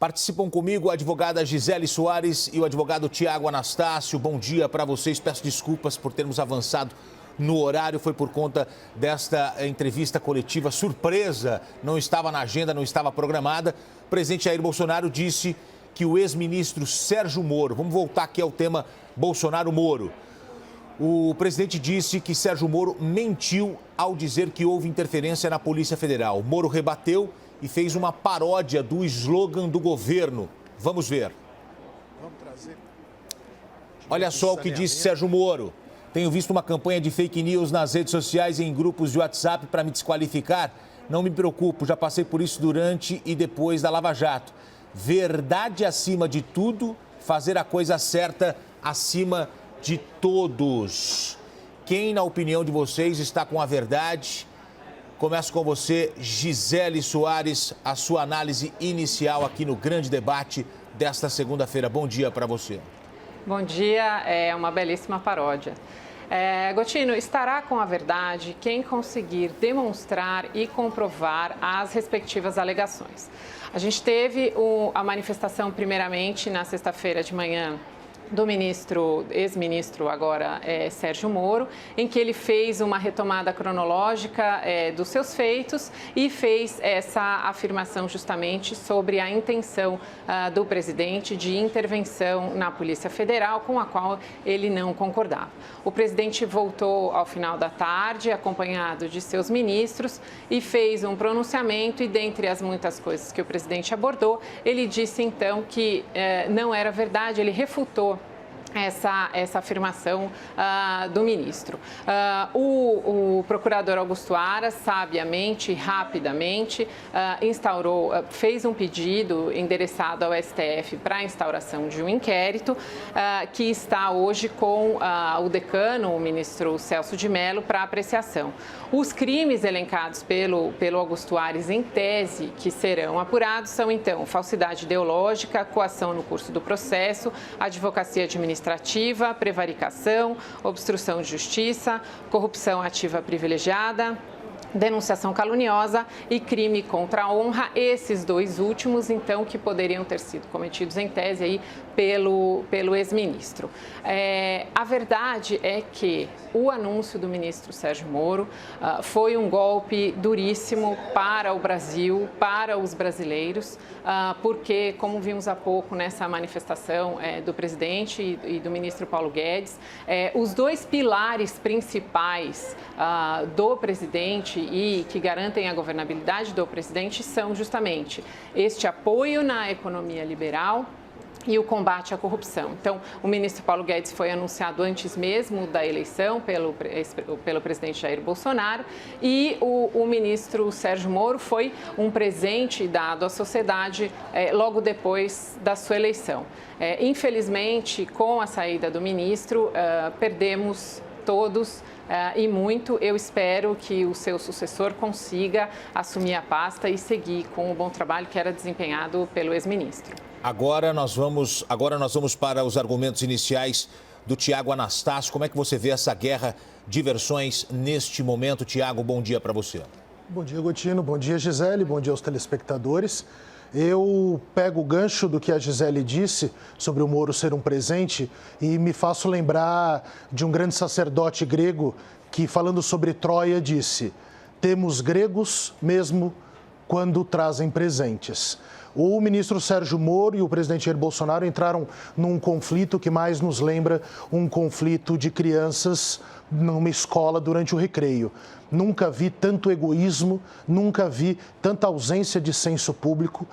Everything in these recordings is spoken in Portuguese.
Participam comigo a advogada Gisele Soares e o advogado Tiago Anastácio. Bom dia para vocês. Peço desculpas por termos avançado no horário. Foi por conta desta entrevista coletiva surpresa. Não estava na agenda, não estava programada. O presidente Jair Bolsonaro disse que o ex-ministro Sérgio Moro... Vamos voltar aqui ao tema Bolsonaro-Moro. O presidente disse que Sérgio Moro mentiu ao dizer que houve interferência na Polícia Federal. Moro rebateu e fez uma paródia do slogan do governo. Vamos ver. Olha só o que disse Sérgio Moro. Tenho visto uma campanha de fake news nas redes sociais e em grupos de WhatsApp para me desqualificar. Não me preocupo, já passei por isso durante e depois da Lava Jato. Verdade acima de tudo, fazer a coisa certa acima de todos. Quem, na opinião de vocês, está com a verdade? Começo com você, Gisele Soares, a sua análise inicial aqui no grande debate desta segunda-feira. Bom dia para você. Bom dia, é uma belíssima paródia. Gotino, estará com a verdade quem conseguir demonstrar e comprovar as respectivas alegações. A gente teve a manifestação primeiramente na sexta-feira de manhã do ex-ministro agora, Sérgio Moro, em que ele fez uma retomada cronológica dos seus feitos e fez essa afirmação justamente sobre a intenção do presidente de intervenção na Polícia Federal, com a qual ele não concordava. O presidente voltou ao final da tarde, acompanhado de seus ministros, e fez um pronunciamento e, dentre as muitas coisas que o presidente abordou, ele disse então que não era verdade, ele refutou essa afirmação do ministro. O procurador Augusto Aras, sabiamente e rapidamente, fez um pedido endereçado ao STF para a instauração de um inquérito que está hoje com o decano, o ministro Celso de Mello, para apreciação. Os crimes elencados pelo Augusto Aras, em tese, que serão apurados, são, então, falsidade ideológica, coação no curso do processo, advocacia administrativa, prevaricação, obstrução de justiça, corrupção ativa privilegiada, denunciação caluniosa e crime contra a honra, esses dois últimos, então, que poderiam ter sido cometidos em tese aí pelo ex-ministro. A verdade é que o anúncio do ministro Sérgio Moro foi um golpe duríssimo para o Brasil, para os brasileiros, porque, como vimos há pouco nessa manifestação do presidente e do ministro Paulo Guedes, os dois pilares principais do presidente e que garantem a governabilidade do presidente são justamente este apoio na economia liberal e o combate à corrupção. Então, o ministro Paulo Guedes foi anunciado antes mesmo da eleição pelo presidente Jair Bolsonaro e o ministro Sérgio Moro foi um presente dado à sociedade logo depois da sua eleição. Infelizmente, com a saída do ministro, perdemos todos e muito. Eu espero que o seu sucessor consiga assumir a pasta e seguir com o bom trabalho que era desempenhado pelo ex-ministro. Agora nós vamos para os argumentos iniciais do Tiago Anastácio. Como é que você vê essa guerra de versões neste momento? Tiago, bom dia para você. Bom dia, Gotino. Bom dia, Gisele. Bom dia aos telespectadores. Eu pego o gancho do que a Gisele disse sobre o Moro ser um presente e me faço lembrar de um grande sacerdote grego que, falando sobre Troia, disse: temos gregos mesmo quando trazem presentes. O ministro Sérgio Moro e o presidente Jair Bolsonaro entraram num conflito que mais nos lembra um conflito de crianças numa escola durante o recreio. Nunca vi tanto egoísmo, nunca vi tanta ausência de senso público,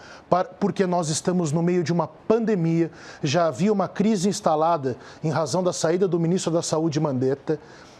porque nós estamos no meio de uma pandemia, já havia uma crise instalada em razão da saída do ministro da Saúde, Mandetta,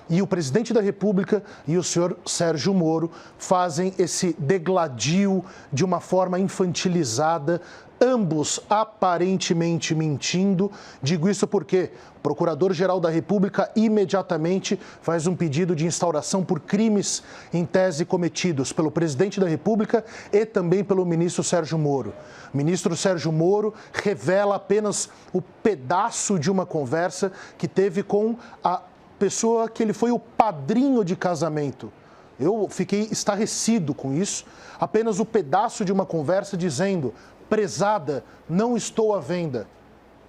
e o presidente da República e o senhor Sérgio Moro fazem esse degladio de uma forma infantilizada, ambos aparentemente mentindo. Digo isso porque o Procurador-Geral da República imediatamente faz um pedido de instauração por crimes em tese cometidos pelo presidente da República e também pelo ministro Sérgio Moro. O ministro Sérgio Moro revela apenas o pedaço de uma conversa que teve com a pessoa que ele foi o padrinho de casamento Eu fiquei estarrecido com isso. Apenas o pedaço de uma conversa dizendo: prezada, não estou à venda.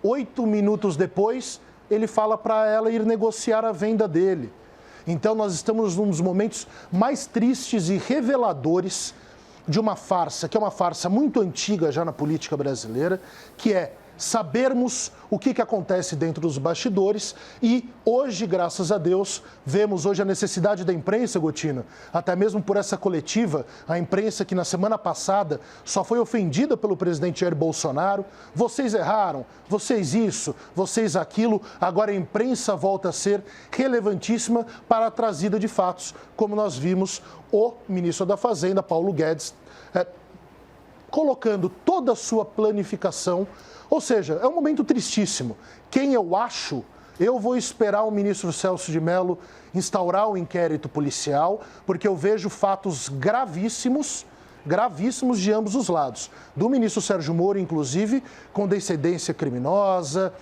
8 minutos depois, ele fala para ela ir negociar a venda dele. Então, nós estamos num dos momentos mais tristes e reveladores de uma farsa, que é uma farsa muito antiga já na política brasileira, que é sabermos o que acontece dentro dos bastidores e hoje, graças a Deus, vemos hoje a necessidade da imprensa, Gotino, até mesmo por essa coletiva, a imprensa que na semana passada só foi ofendida pelo presidente Jair Bolsonaro, vocês erraram, vocês isso, vocês aquilo, agora a imprensa volta a ser relevantíssima para a trazida de fatos, como nós vimos o ministro da Fazenda, Paulo Guedes, colocando toda a sua planificação. Ou seja, é um momento tristíssimo. Quem eu acho, eu vou esperar o ministro Celso de Mello instaurar o inquérito policial, porque eu vejo fatos gravíssimos de ambos os lados. Do ministro Sérgio Moro, inclusive, com descendência criminosa,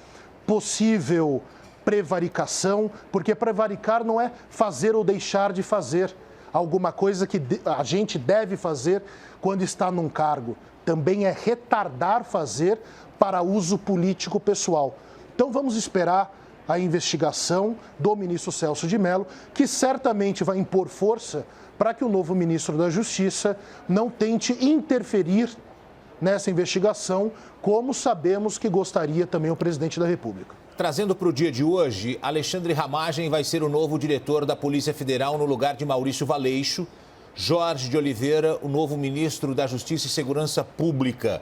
possível prevaricação, porque prevaricar não é fazer ou deixar de fazer alguma coisa que a gente deve fazer quando está num cargo. Também é retardar fazer para uso político pessoal. Então vamos esperar a investigação do ministro Celso de Mello, que certamente vai impor força para que o novo ministro da Justiça não tente interferir nessa investigação, como sabemos que gostaria também o presidente da República. Trazendo para o dia de hoje, Alexandre Ramagem vai ser o novo diretor da Polícia Federal no lugar de Maurício Valeixo. Jorge de Oliveira, o novo ministro da Justiça e Segurança Pública.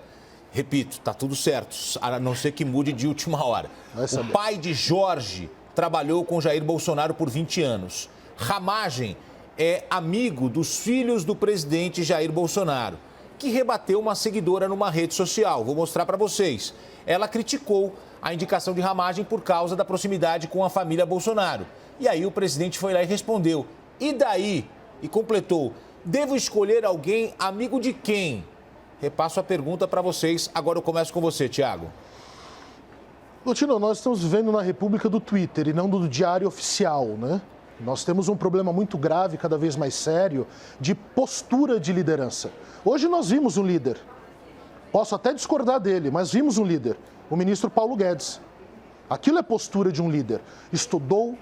Repito, está tudo certo, a não ser que mude de última hora. O pai de Jorge trabalhou com Jair Bolsonaro por 20 anos. Ramagem é amigo dos filhos do presidente Jair Bolsonaro, que rebateu uma seguidora numa rede social. Vou mostrar para vocês. Ela criticou a indicação de Ramagem por causa da proximidade com a família Bolsonaro. E aí o presidente foi lá e respondeu: e daí? E completou: devo escolher alguém amigo de quem? Repasso a pergunta para vocês. Agora eu começo com você, Tiago. Gotino, nós estamos vivendo na república do Twitter e não do diário oficial, né? Nós temos um problema muito grave, cada vez mais sério, de postura de liderança. Hoje nós vimos um líder. Posso até discordar dele, mas vimos um líder, o ministro Paulo Guedes. Aquilo é postura de um líder. Estudou,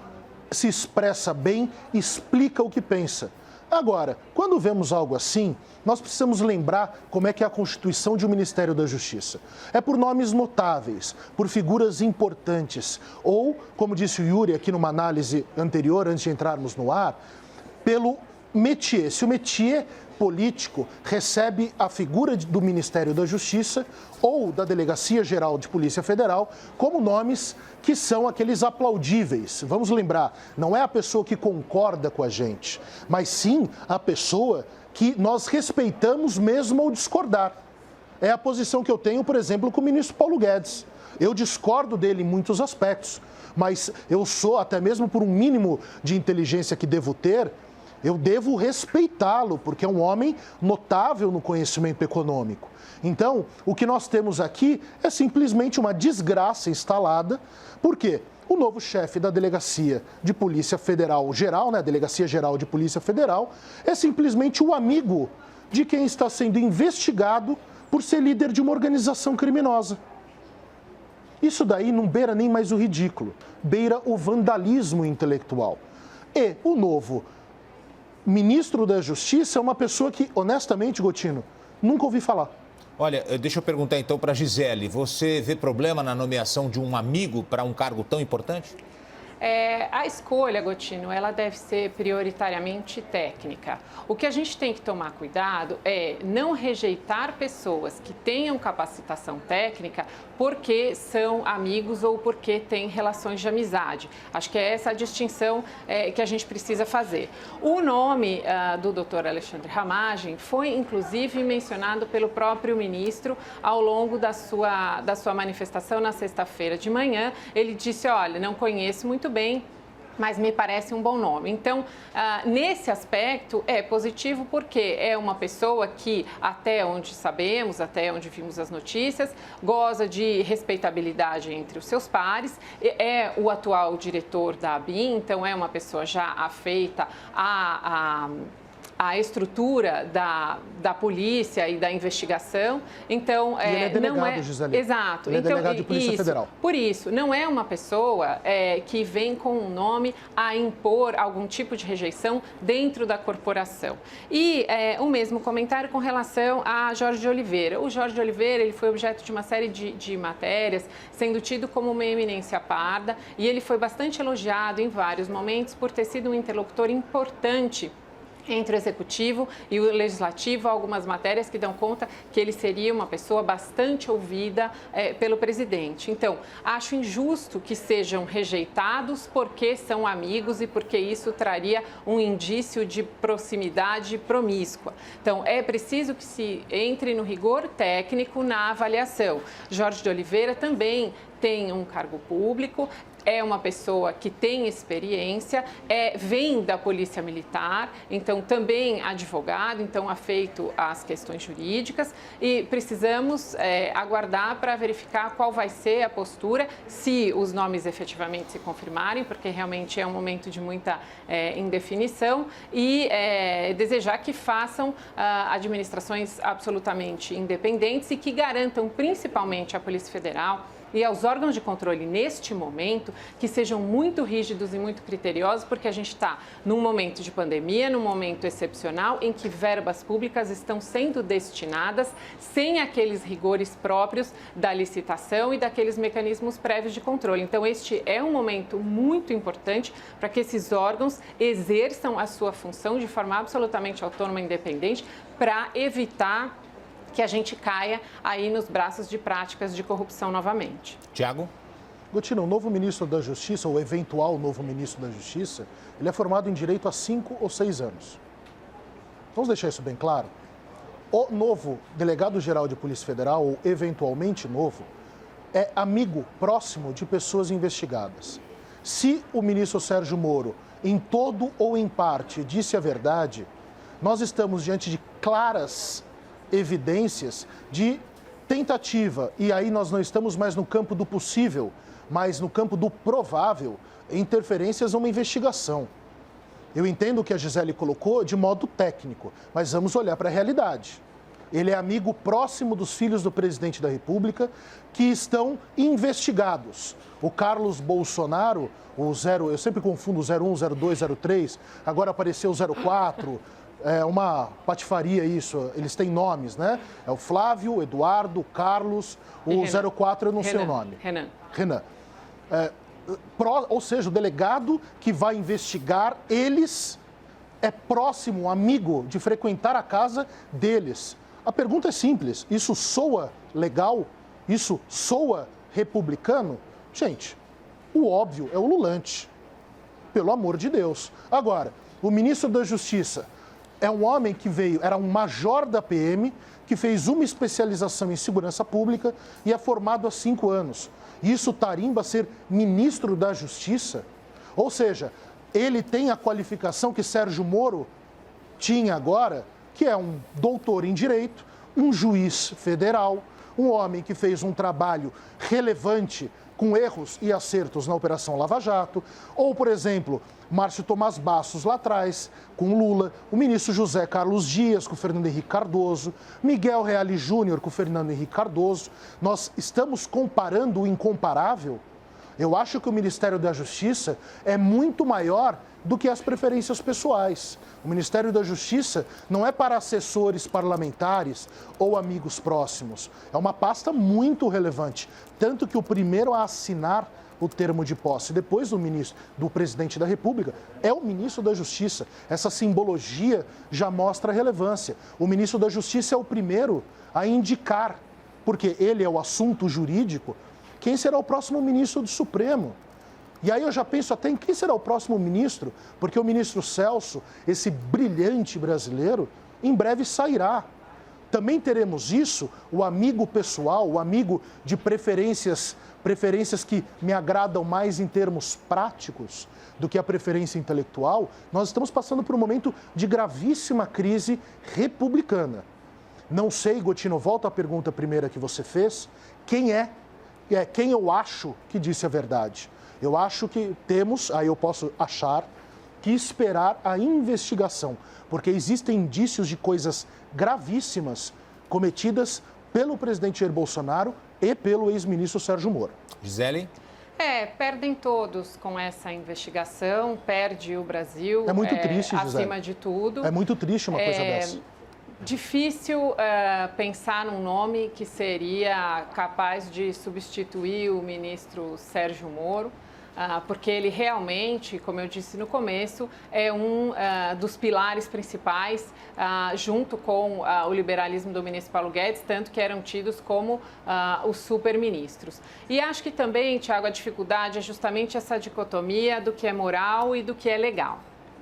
se expressa bem, explica o que pensa. Agora, quando vemos algo assim, nós precisamos lembrar como é que é a constituição de um Ministério da Justiça. É por nomes notáveis, por figuras importantes, ou, como disse o Yuri aqui numa análise anterior, antes de entrarmos no ar, pelo métier. Se o métier político recebe a figura do Ministério da Justiça ou da Delegacia Geral de Polícia Federal como nomes que são aqueles aplaudíveis. Vamos lembrar, não é a pessoa que concorda com a gente, mas sim a pessoa que nós respeitamos mesmo ao discordar. É a posição que eu tenho, por exemplo, com o ministro Paulo Guedes. Eu discordo dele em muitos aspectos, mas eu sou, até mesmo por um mínimo de inteligência que devo ter, eu devo respeitá-lo, porque é um homem notável no conhecimento econômico. Então, o que nós temos aqui é simplesmente uma desgraça instalada. Por quê? O novo chefe da Delegacia de Polícia Federal Geral, né, Delegacia Geral de Polícia Federal, é simplesmente o amigo de quem está sendo investigado por ser líder de uma organização criminosa. Isso daí não beira nem mais o ridículo, beira o vandalismo intelectual. E o novo ministro da Justiça é uma pessoa que, honestamente, Gotino, nunca ouvi falar. Olha, deixa eu perguntar então para a Gisele. Você vê problema na nomeação de um amigo para um cargo tão importante? A escolha, Gotino, ela deve ser prioritariamente técnica. O que a gente tem que tomar cuidado é não rejeitar pessoas que tenham capacitação técnica porque são amigos ou porque têm relações de amizade. Acho que é essa a distinção que a gente precisa fazer. O nome do doutor Alexandre Ramagem foi, inclusive, mencionado pelo próprio ministro ao longo da sua manifestação na sexta-feira de manhã. Ele disse: olha, não conheço muito bem, mas me parece um bom nome. Então, nesse aspecto, é positivo porque é uma pessoa que, até onde sabemos, até onde vimos as notícias, goza de respeitabilidade entre os seus pares, é o atual diretor da ABIN, então é uma pessoa já afeita a a estrutura da polícia e da investigação. Então, ele é delegado, não é... Gisele. Exato. Ele é então, delegado de Polícia Federal. Por isso, não é uma pessoa que vem com um nome a impor algum tipo de rejeição dentro da corporação. E o mesmo comentário com relação a Jorge de Oliveira. O Jorge de Oliveira, ele foi objeto de uma série de matérias, sendo tido como uma eminência parda, e ele foi bastante elogiado em vários momentos por ter sido um interlocutor importante entre o Executivo e o Legislativo, algumas matérias que dão conta que ele seria uma pessoa bastante ouvida pelo presidente. Então, acho injusto que sejam rejeitados porque são amigos e porque isso traria um indício de proximidade promíscua. Então, é preciso que se entre no rigor técnico na avaliação. Jorge de Oliveira também tem um cargo público, é uma pessoa que tem experiência, vem da Polícia Militar, então também advogado, então afeito às questões jurídicas, e precisamos aguardar para verificar qual vai ser a postura, se os nomes efetivamente se confirmarem, porque realmente é um momento de muita indefinição, e desejar que façam administrações absolutamente independentes e que garantam principalmente à Polícia Federal e aos órgãos de controle neste momento que sejam muito rígidos e muito criteriosos, porque a gente está num momento de pandemia, num momento excepcional em que verbas públicas estão sendo destinadas sem aqueles rigores próprios da licitação e daqueles mecanismos prévios de controle. Então, este é um momento muito importante para que esses órgãos exerçam a sua função de forma absolutamente autônoma e independente para evitar que a gente caia aí nos braços de práticas de corrupção novamente. Tiago? Gotino, o novo ministro da Justiça, ou eventual novo ministro da Justiça, ele é formado em Direito há 5 ou 6 anos. Vamos deixar isso bem claro? O novo delegado-geral de Polícia Federal, ou eventualmente novo, é amigo próximo de pessoas investigadas. Se o ministro Sérgio Moro, em todo ou em parte, disse a verdade, nós estamos diante de claras evidências de tentativa, e aí nós não estamos mais no campo do possível, mas no campo do provável, interferências numa investigação. Eu entendo o que a Gisele colocou de modo técnico, mas vamos olhar para a realidade. Ele é amigo próximo dos filhos do presidente da República que estão investigados. O Carlos Bolsonaro, eu sempre confundo o 01, 02, 03, agora apareceu o 04, é uma patifaria isso, eles têm nomes, né? É o Flávio, o Eduardo, o Carlos, o 04 eu não sei o nome. Renan. Ou seja, o delegado que vai investigar eles é próximo, amigo, de frequentar a casa deles. A pergunta é simples, isso soa legal? Isso soa republicano? Gente, o óbvio é ululante, pelo amor de Deus. Agora, o ministro da Justiça é um homem que era um major da PM, que fez uma especialização em segurança pública e é formado há 5 anos. E isso tarimba ser ministro da Justiça? Ou seja, ele tem a qualificação que Sérgio Moro tinha agora, que é um doutor em Direito, um juiz federal, um homem que fez um trabalho relevante com erros e acertos na Operação Lava Jato, ou, por exemplo, Márcio Tomás Bastos lá atrás, com Lula, o ministro José Carlos Dias com o Fernando Henrique Cardoso, Miguel Reale Júnior com o Fernando Henrique Cardoso. Nós estamos comparando o incomparável? Eu acho que o Ministério da Justiça é muito maior do que as preferências pessoais. O Ministério da Justiça não é para assessores parlamentares ou amigos próximos. É uma pasta muito relevante. Tanto que o primeiro a assinar o termo de posse, depois do presidente da República, é o ministro da Justiça. Essa simbologia já mostra a relevância. O ministro da Justiça é o primeiro a indicar, porque ele é o assunto jurídico, quem será o próximo ministro do Supremo. E aí eu já penso até em quem será o próximo ministro, porque o ministro Celso, esse brilhante brasileiro, em breve sairá. Também teremos isso, o amigo pessoal, o amigo de preferências que me agradam mais em termos práticos do que a preferência intelectual. Nós estamos passando por um momento de gravíssima crise republicana. Não sei, Gotino, volto à pergunta primeira que você fez, quem eu acho que disse a verdade. Eu acho que temos, aí eu posso achar, que esperar a investigação, porque existem indícios de coisas gravíssimas cometidas pelo presidente Jair Bolsonaro e pelo ex-ministro Sérgio Moro. Gisele? Perdem todos com essa investigação, perde o Brasil. É muito triste, Gisele. Acima de tudo. É muito triste uma coisa dessa. Difícil pensar num nome que seria capaz de substituir o ministro Sérgio Moro, porque ele realmente, como eu disse no começo, é um dos pilares principais, junto com o liberalismo do ministro Paulo Guedes, tanto que eram tidos como os superministros. E acho que também, Tiago, a dificuldade é justamente essa dicotomia do que é moral e do que é legal.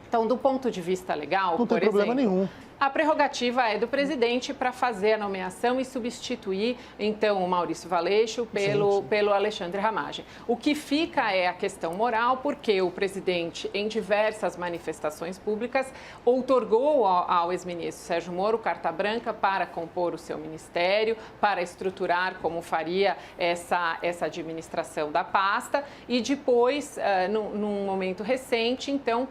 Então, do ponto de vista legal, não tem problema nenhum. A prerrogativa é do presidente para fazer a nomeação e substituir, então, o Maurício Valeixo pelo Alexandre Ramagem. O que fica é a questão moral, porque o presidente, em diversas manifestações públicas, outorgou ao ex-ministro Sérgio Moro carta branca para compor o seu ministério, para estruturar como faria essa administração da pasta e depois, num momento recente, então,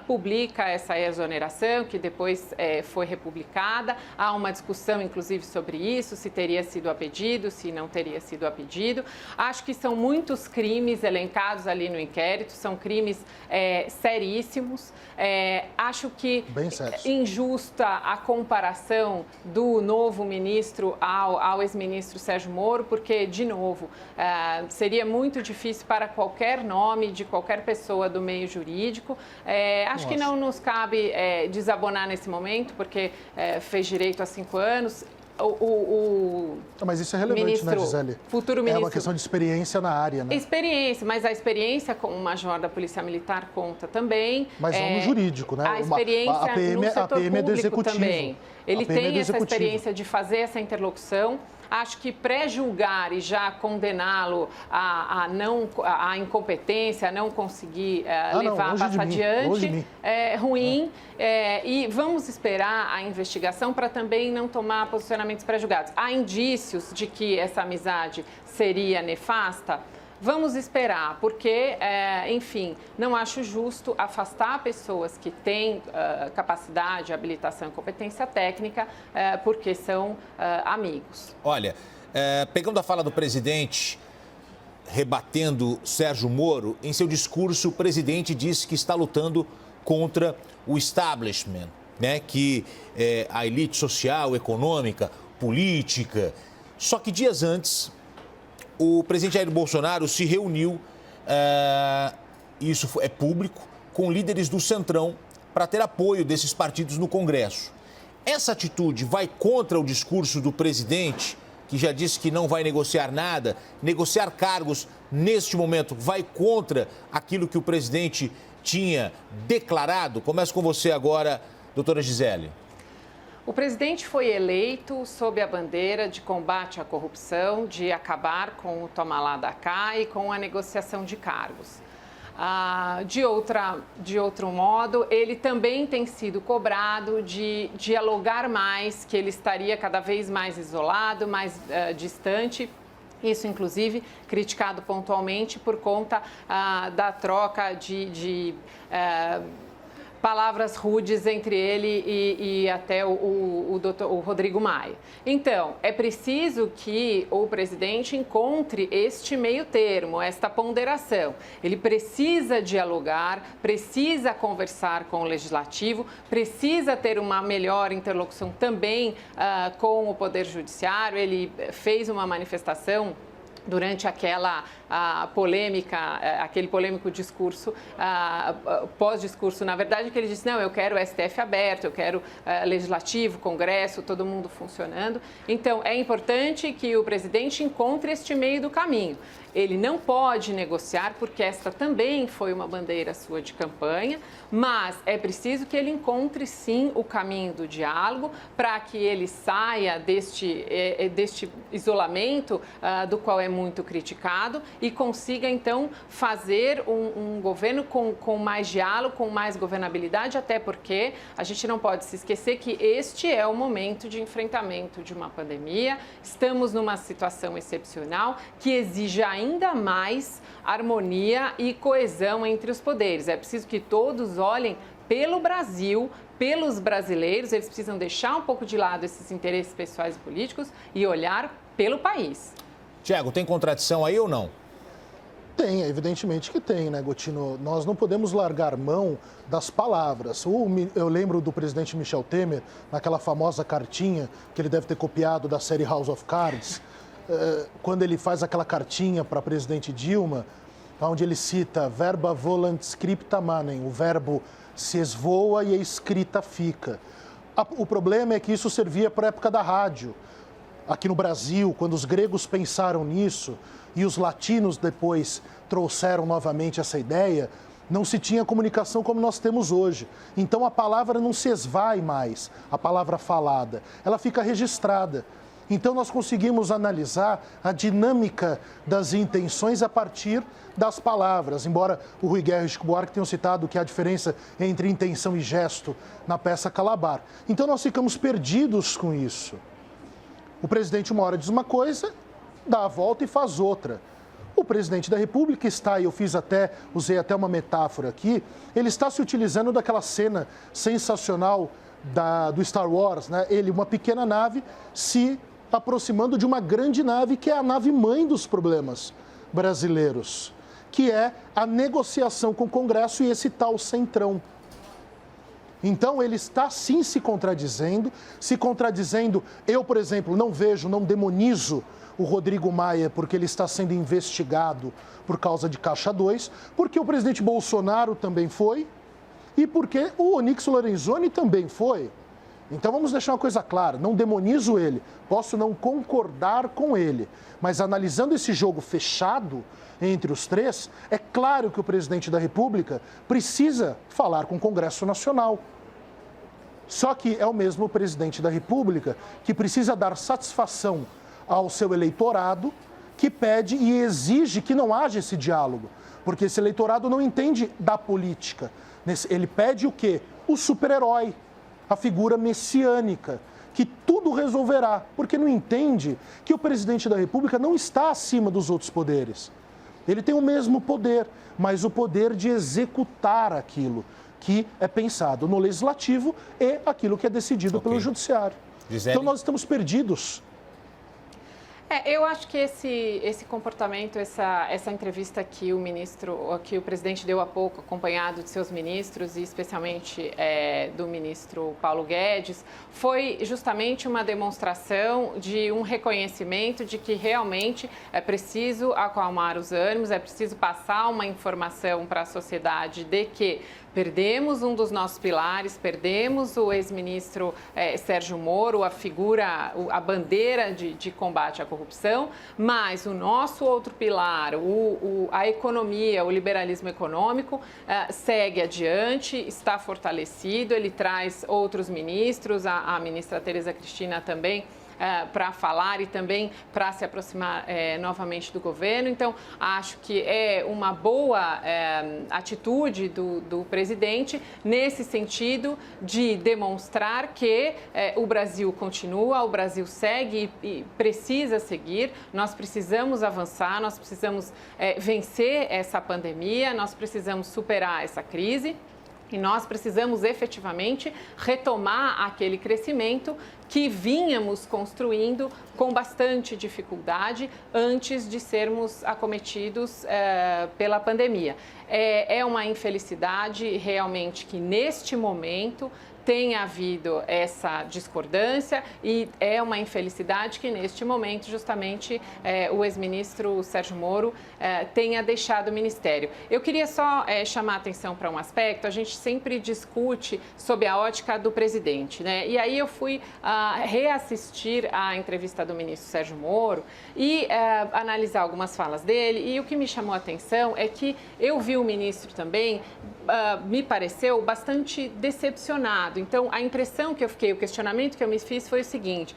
publica essa exoneração, que depois foi republicada. Há uma discussão, inclusive, sobre isso, se teria sido a pedido, se não teria sido a pedido. Acho que são muitos crimes elencados ali no inquérito, são crimes seríssimos. Acho que injusta a comparação do novo ministro ao ex-ministro Sérgio Moro, porque, de novo, seria muito difícil para qualquer nome de qualquer pessoa do meio jurídico. Acho que não nos cabe desabonar nesse momento, porque fez direito há 5 anos. Mas isso é relevante, né, Gisele? Futuro ministro. É uma questão de experiência na área, né? Experiência, mas a experiência como major da Polícia Militar conta também. Mas não no jurídico, né? A experiência no setor público também. Ele tem essa experiência de fazer essa interlocução. Acho que pré-julgar e já condená-lo à incompetência, a não conseguir passar adiante, é ruim. E vamos esperar a investigação para também não tomar posicionamentos pré-julgados. Há indícios de que essa amizade seria nefasta? Vamos esperar, porque, enfim, não acho justo afastar pessoas que têm capacidade, habilitação e competência técnica porque são amigos. Olha, pegando a fala do presidente, rebatendo Sérgio Moro, em seu discurso o presidente disse que está lutando contra o establishment, né? Que é a elite social, econômica, política. Só que dias antes, o presidente Jair Bolsonaro se reuniu, isso é público, com líderes do Centrão para ter apoio desses partidos no Congresso. Essa atitude vai contra o discurso do presidente, que já disse que não vai negociar nada, negociar cargos neste momento vai contra aquilo que o presidente tinha declarado? Começo com você agora, doutora Gisele. O presidente foi eleito sob a bandeira de combate à corrupção, de acabar com o toma lá da cá e com a negociação de cargos. De outro modo, ele também tem sido cobrado de dialogar mais, que ele estaria cada vez mais isolado, mais distante. Isso, inclusive, criticado pontualmente por conta da troca de palavras rudes entre ele e até o Rodrigo Maia. Então, é preciso que o presidente encontre este meio termo, esta ponderação. Ele precisa dialogar, precisa conversar com o Legislativo, precisa ter uma melhor interlocução também com o Poder Judiciário. Ele fez uma manifestação durante aquela polêmica, aquele polêmico discurso, pós-discurso, na verdade, que ele disse, não, eu quero o STF aberto, eu quero Legislativo, Congresso, todo mundo funcionando. Então, é importante que o presidente encontre este meio do caminho. Ele não pode negociar, porque esta também foi uma bandeira sua de campanha, mas é preciso que ele encontre, sim, o caminho do diálogo para que ele saia deste isolamento do qual é muito criticado e consiga, então, fazer um governo com mais diálogo, com mais governabilidade, até porque a gente não pode se esquecer que este é o momento de enfrentamento de uma pandemia. Estamos numa situação excepcional que exige ainda mais harmonia e coesão entre os poderes. É preciso que todos olhem pelo Brasil, pelos brasileiros, eles precisam deixar um pouco de lado esses interesses pessoais e políticos e olhar pelo país. Tiago, tem contradição aí ou não? Tem, evidentemente que tem, né, Gotino? Nós não podemos largar mão das palavras. Eu lembro do presidente Michel Temer, naquela famosa cartinha que ele deve ter copiado da série House of Cards, quando ele faz aquela cartinha para a presidente Dilma, onde ele cita verba volant scripta manem, o verbo se esvoa e a escrita fica. O problema é que isso servia para a época da rádio. Aqui no Brasil, quando os gregos pensaram nisso e os latinos depois trouxeram novamente essa ideia, não se tinha comunicação como nós temos hoje. Então a palavra não se esvai mais, a palavra falada, ela fica registrada. Então nós conseguimos analisar a dinâmica das intenções a partir das palavras, embora o Rui Guerra e o Chico Buarque tenham citado que há diferença entre intenção e gesto na peça Calabar. Então nós ficamos perdidos com isso. O presidente uma hora diz uma coisa, dá a volta e faz outra. O presidente da República está, e usei até uma metáfora aqui, ele está se utilizando daquela cena sensacional do Star Wars, né? Ele, uma pequena nave, se aproximando de uma grande nave, que é a nave mãe dos problemas brasileiros, que é a negociação com o Congresso e esse tal centrão. Então, ele está sim se contradizendo. Eu, por exemplo, não demonizo o Rodrigo Maia porque ele está sendo investigado por causa de Caixa 2, porque o presidente Bolsonaro também foi e porque o Onyx Lorenzoni também foi. Então vamos deixar uma coisa clara, não demonizo ele, posso não concordar com ele, mas analisando esse jogo fechado entre os três, é claro que o presidente da República precisa falar com o Congresso Nacional. Só que é o mesmo presidente da República que precisa dar satisfação ao seu eleitorado, que pede e exige que não haja esse diálogo, porque esse eleitorado não entende da política. Ele pede o quê? O super-herói, a figura messiânica, que tudo resolverá, porque não entende que o presidente da República não está acima dos outros poderes. Ele tem o mesmo poder, mas o poder de executar aquilo que é pensado no legislativo e aquilo que é decidido pelo judiciário. Gisele. Então nós estamos perdidos. Eu acho que esse comportamento, essa entrevista que o presidente deu há pouco, acompanhado de seus ministros e especialmente do ministro Paulo Guedes, foi justamente uma demonstração de um reconhecimento de que realmente é preciso acalmar os ânimos, é preciso passar uma informação para a sociedade de que perdemos um dos nossos pilares, perdemos o ex-ministro Sérgio Moro, a bandeira de combate à corrupção, mas o nosso outro pilar, a economia, o liberalismo econômico, segue adiante, está fortalecido, ele traz outros ministros, a ministra Tereza Cristina também, para falar e também para se aproximar novamente do governo. Então, acho que é uma boa atitude do presidente nesse sentido de demonstrar que o Brasil continua, o Brasil segue e precisa seguir. Nós precisamos avançar, nós precisamos vencer essa pandemia, nós precisamos superar essa crise. E nós precisamos efetivamente retomar aquele crescimento que vínhamos construindo com bastante dificuldade antes de sermos acometidos pela pandemia. É uma infelicidade realmente que neste momento tem havido essa discordância e é uma infelicidade que neste momento justamente o ex-ministro Sérgio Moro tenha deixado o ministério. Eu queria só chamar a atenção para um aspecto. A gente sempre discute sob a ótica do presidente, né? E aí eu fui reassistir a entrevista do ministro Sérgio Moro e analisar algumas falas dele, e o que me chamou a atenção é que eu vi o ministro também, me pareceu bastante decepcionado. Então, a impressão que eu fiquei, o questionamento que eu me fiz foi o seguinte: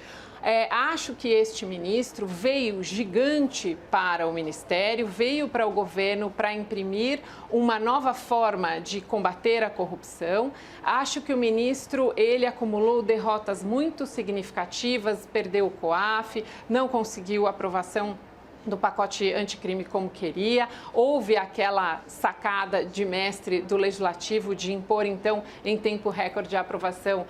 Acho que este ministro veio gigante para o Ministério, veio para o governo para imprimir uma nova forma de combater a corrupção. Acho que o ministro, ele acumulou derrotas muito significativas, perdeu o COAF, não conseguiu aprovação do pacote anticrime como queria. Houve aquela sacada de mestre do Legislativo de impor, então, em tempo recorde, a aprovação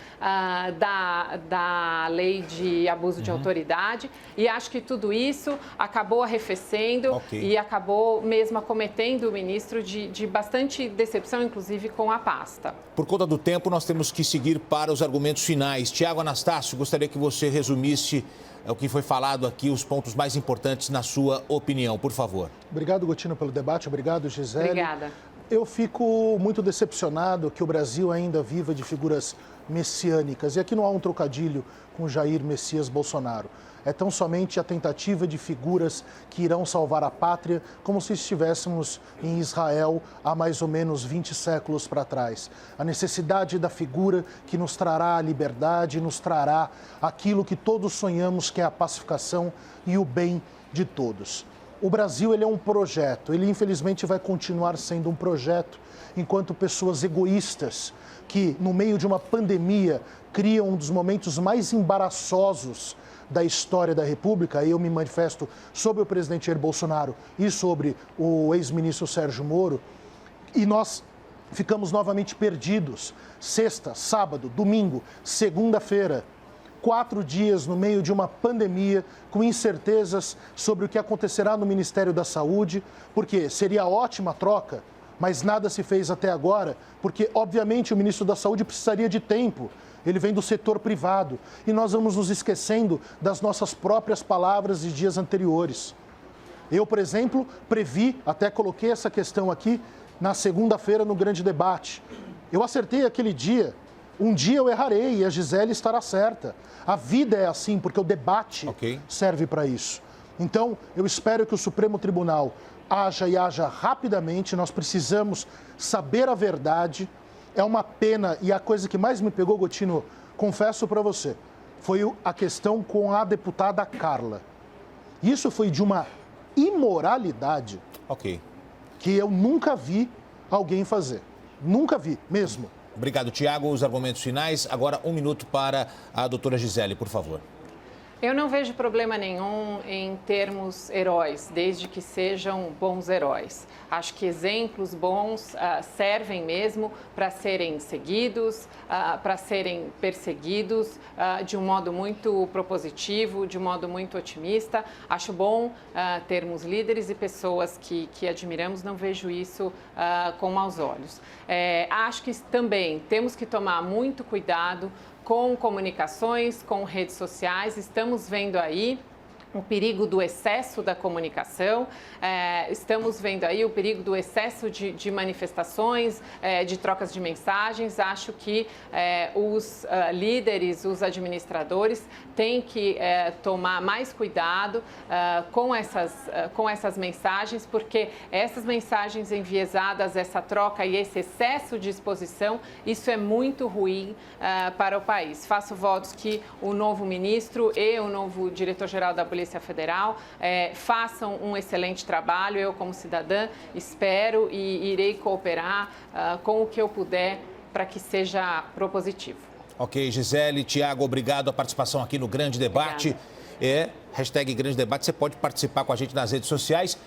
da lei de abuso de autoridade. E acho que tudo isso acabou arrefecendo e acabou mesmo acometendo o ministro de bastante decepção, inclusive com a pasta. Por conta do tempo, nós temos que seguir para os argumentos finais. Tiago Anastácio, gostaria que você resumisse o que foi falado aqui, os pontos mais importantes na sua opinião, por favor. Obrigado, Gotino, pelo debate. Obrigado, Gisele. Obrigada. Eu fico muito decepcionado que o Brasil ainda viva de figuras messiânicas. E aqui não há um trocadilho com Jair Messias Bolsonaro. É tão somente a tentativa de figuras que irão salvar a pátria, como se estivéssemos em Israel há mais ou menos 20 séculos para trás. A necessidade da figura que nos trará a liberdade, nos trará aquilo que todos sonhamos, que é a pacificação e o bem de todos. O Brasil, ele é um projeto, ele infelizmente vai continuar sendo um projeto, enquanto pessoas egoístas que, no meio de uma pandemia, criam um dos momentos mais embaraçosos da história da República. Aí eu me manifesto sobre o presidente Jair Bolsonaro e sobre o ex-ministro Sérgio Moro, e nós ficamos novamente perdidos. Sexta, sábado, domingo, segunda-feira, 4 dias no meio de uma pandemia, com incertezas sobre o que acontecerá no Ministério da Saúde, porque seria ótima troca, mas nada se fez até agora, porque, obviamente, o ministro da Saúde precisaria de tempo. Ele vem do setor privado e nós vamos nos esquecendo das nossas próprias palavras de dias anteriores. Eu, por exemplo, previ, até coloquei essa questão aqui na segunda-feira no grande debate. Eu acertei aquele dia. Um dia eu errarei e a Gisele estará certa. A vida é assim, porque o debate serve para isso. Então, eu espero que o Supremo Tribunal haja rapidamente. Nós precisamos saber a verdade. É uma pena, e a coisa que mais me pegou, Gotino, confesso para você, foi a questão com a deputada Carla. Isso foi de uma imoralidade que eu nunca vi alguém fazer. Nunca vi, mesmo. Obrigado, Tiago. Os argumentos finais. Agora, 1 minuto para a doutora Gisele, por favor. Eu não vejo problema nenhum em termos heróis, desde que sejam bons heróis. Acho que exemplos bons servem mesmo para serem seguidos, para serem perseguidos de um modo muito propositivo, de um modo muito otimista. Acho bom termos líderes e pessoas que admiramos, não vejo isso com maus olhos. Acho que também temos que tomar muito cuidado com comunicações, com redes sociais. Estamos vendo aí o perigo do excesso da comunicação, estamos vendo aí o perigo do excesso de manifestações, de trocas de mensagens. Acho que os líderes, os administradores têm que tomar mais cuidado com essas mensagens, porque essas mensagens enviesadas, essa troca e esse excesso de exposição, isso é muito ruim para o país. Faço votos que o novo ministro e o novo diretor-geral da Polícia Federal façam um excelente trabalho. Eu, como cidadã, espero e irei cooperar com o que eu puder para que seja propositivo. Ok, Gisele, Tiago, obrigado a participação aqui no Grande Debate. Obrigada. #Grande Debate, você pode participar com a gente nas redes sociais.